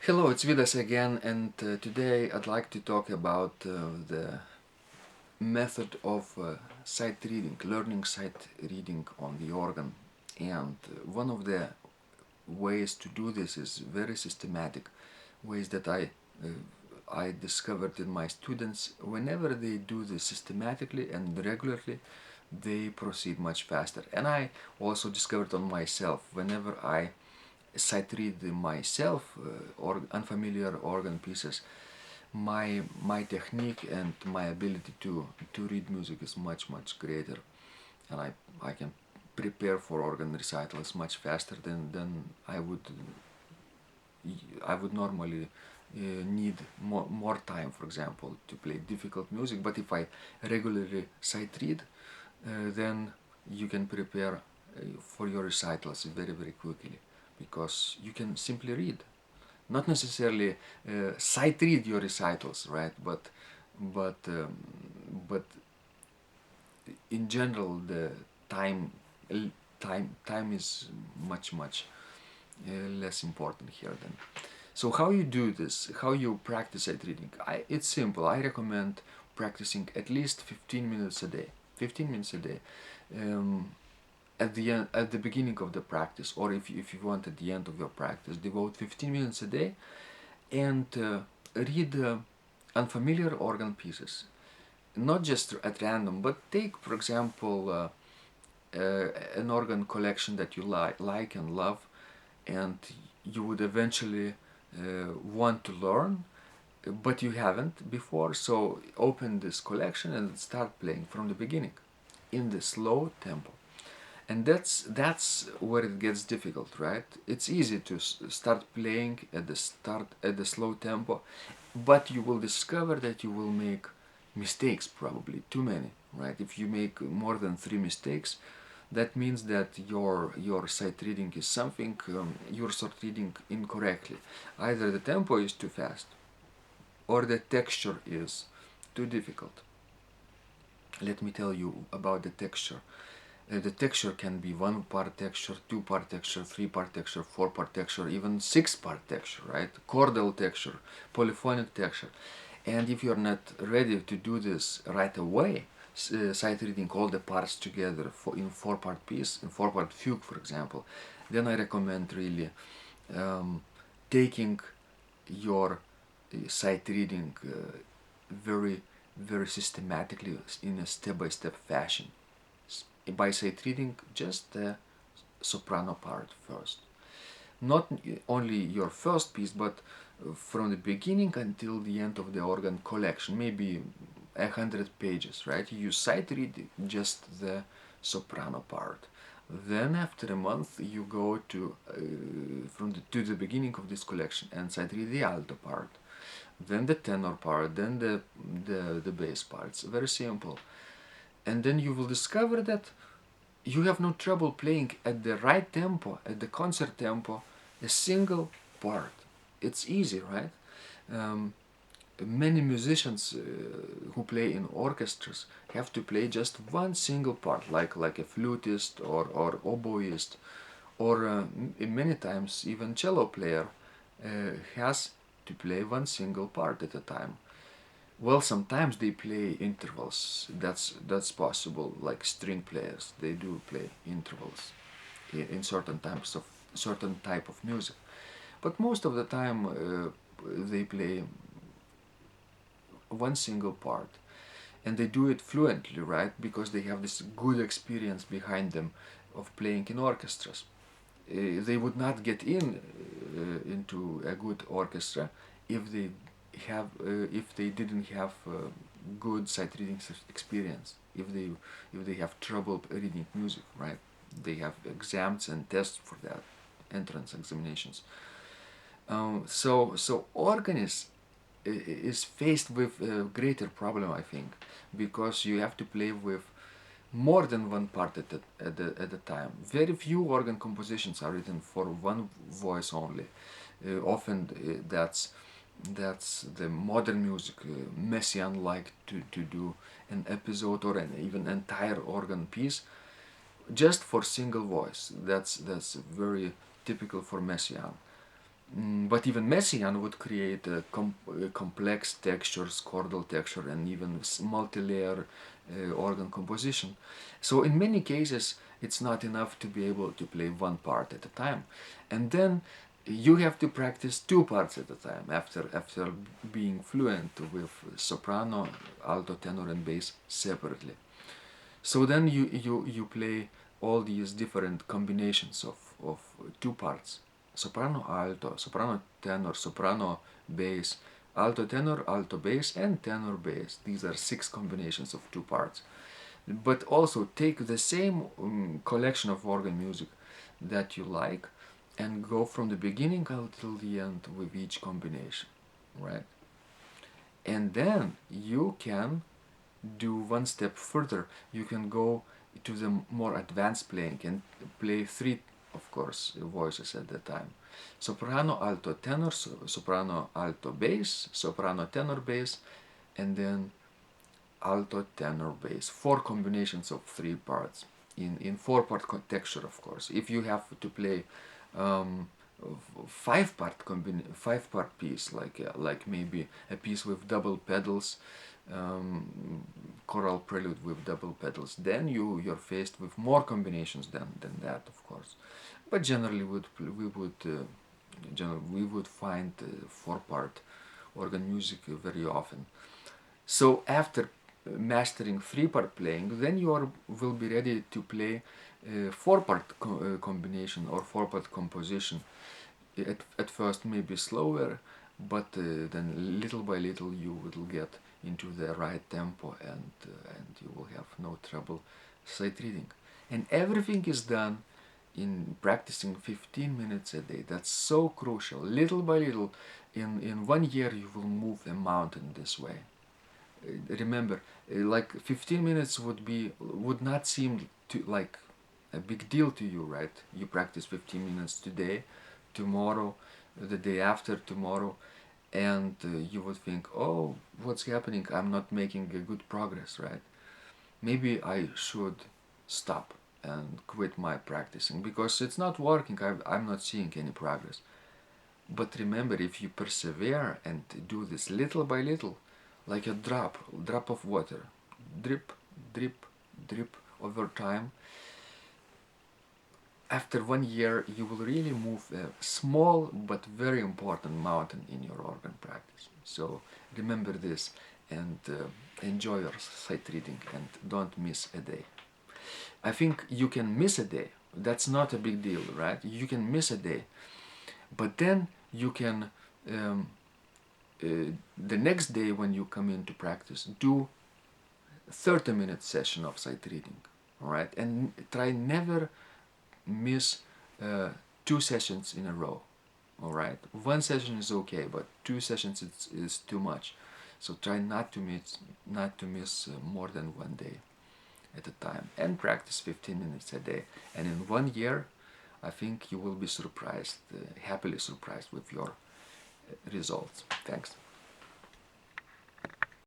Hello, it's Vidas again, and today I'd like to talk about the method of sight reading, learning sight reading on the organ. And one of the ways to do this is very systematic, ways that I discovered in my students. Whenever they do this systematically and regularly, they proceed much faster. And I also discovered on myself, whenever I sight read myself or unfamiliar organ pieces, my technique and my ability to read music is much greater, and I can prepare for organ recitals much faster than I would normally need more time, for example, to play difficult music. But if I regularly sight read, then you can prepare for your recitals very quickly, because you can simply read, not necessarily sight read your recitals, right? But in general, the time time is much less important here then. So how you do this? How you practice sight reading? It's simple. I recommend practicing at least 15 minutes a day. 15 minutes a day. At the beginning of the practice, or if you want at the end of your practice, devote 15 minutes a day and read unfamiliar organ pieces, not just at random, but take, for example, an organ collection that you like and love, and you would eventually want to learn, but you haven't before. So open this collection and start playing from the beginning in the slow tempo. And that's where it gets difficult, right? It's easy to start playing at the slow tempo, but you will discover that you will make mistakes, probably too many, right? If you make more than 3 mistakes, that means that your sight reading is something, you're sight reading incorrectly. Either the tempo is too fast, or the texture is too difficult. Let me tell you about the texture. The texture can be 1-part texture, 2-part texture, 3-part texture, 4-part texture, even 6-part texture, right? Chordal texture, polyphonic texture. And if you're not ready to do this right away, sight reading all the parts together in 4-part piece, in 4-part fugue, for example, then I recommend really taking your sight reading very systematically in a step-by-step fashion. By sight reading just the soprano part first. Not only your first piece, but from the beginning until the end of the organ collection, maybe 100 pages, right? You sight read just the soprano part. Then after a month you go to to the beginning of this collection and sight read the alto part, then the tenor part, then the bass parts. Very simple. And then you will discover that you have no trouble playing at the right tempo, at the concert tempo, a single part. It's easy, right? Many musicians who play in orchestras have to play just one single part, like a flutist or oboist, or many times even cello player has to play one single part at a time. Well, sometimes they play intervals. That's possible. Like string players, they do play intervals in certain type of music. But most of the time, they play one single part, and they do it fluently, right? Because they have this good experience behind them of playing in orchestras. They would not get into a good orchestra if they didn't have good sight reading experience, if they have trouble reading music, right? They have exams and tests for that, entrance examinations. So organist is faced with a greater problem, I think, because you have to play with more than one part at the time. Very few organ compositions are written for one voice only. Often that's the modern music. Messiaen liked to do an episode or an even entire organ piece just for single voice. That's very typical for Messiaen. But even Messiaen would create complex textures, chordal texture, and even multi-layer organ composition. So in many cases, it's not enough to be able to play one part at a time. And then you have to practice two parts at a time after being fluent with soprano, alto, tenor, and bass separately. So then you play all these different combinations of two parts: soprano, alto, soprano, tenor, soprano, bass, alto, tenor, alto, bass, and tenor, bass. These are 6 combinations of 2 parts. But also take the same collection of organ music that you like and go from the beginning until the end with each combination, right? And then you can do one step further. You can go to the more advanced playing and play 3, of course, voices at the time: soprano, alto, tenor, soprano, alto, bass, soprano, tenor, bass, and then alto, tenor, bass. 4 combinations of 3 parts in 4-part texture, of course. If you have to play 5-part piece, like maybe a piece with double pedals, choral prelude with double pedals, then you're faced with more combinations than that, of course. But generally we would find 4-part organ music very often. So after mastering 3-part playing, then you will be ready to play 4-part combination or 4-part composition. At first maybe slower, but then little by little you will get into the right tempo, and you will have no trouble sight reading. And everything is done in practicing 15 minutes a day. That's so crucial. Little by little, in 1 year you will move a mountain this way. Remember, like 15 minutes would not seem like a big deal to you, right? You practice 15 minutes today, tomorrow, the day after tomorrow, and you would think, oh, what's happening? I'm not making a good progress, right? Maybe I should stop and quit my practicing because it's not working. I'm not seeing any progress. But remember, if you persevere and do this little by little, like a drop of water, drip, drip, drip over time, after 1 year you will really move a small but very important mountain in your organ practice. So remember this, and enjoy your sight reading, and don't miss a day. I think you can miss a day. That's not a big deal, right? You can miss a day, but then you can the next day when you come into practice, do 30-minute session of sight reading, all right? And try never miss 2 sessions in a row, all right? 1 session is okay, but 2 sessions is too much. So try not to miss more than 1 day at a time, and practice 15 minutes a day. And in 1 year, I think you will be surprised, happily surprised with your results. Thanks.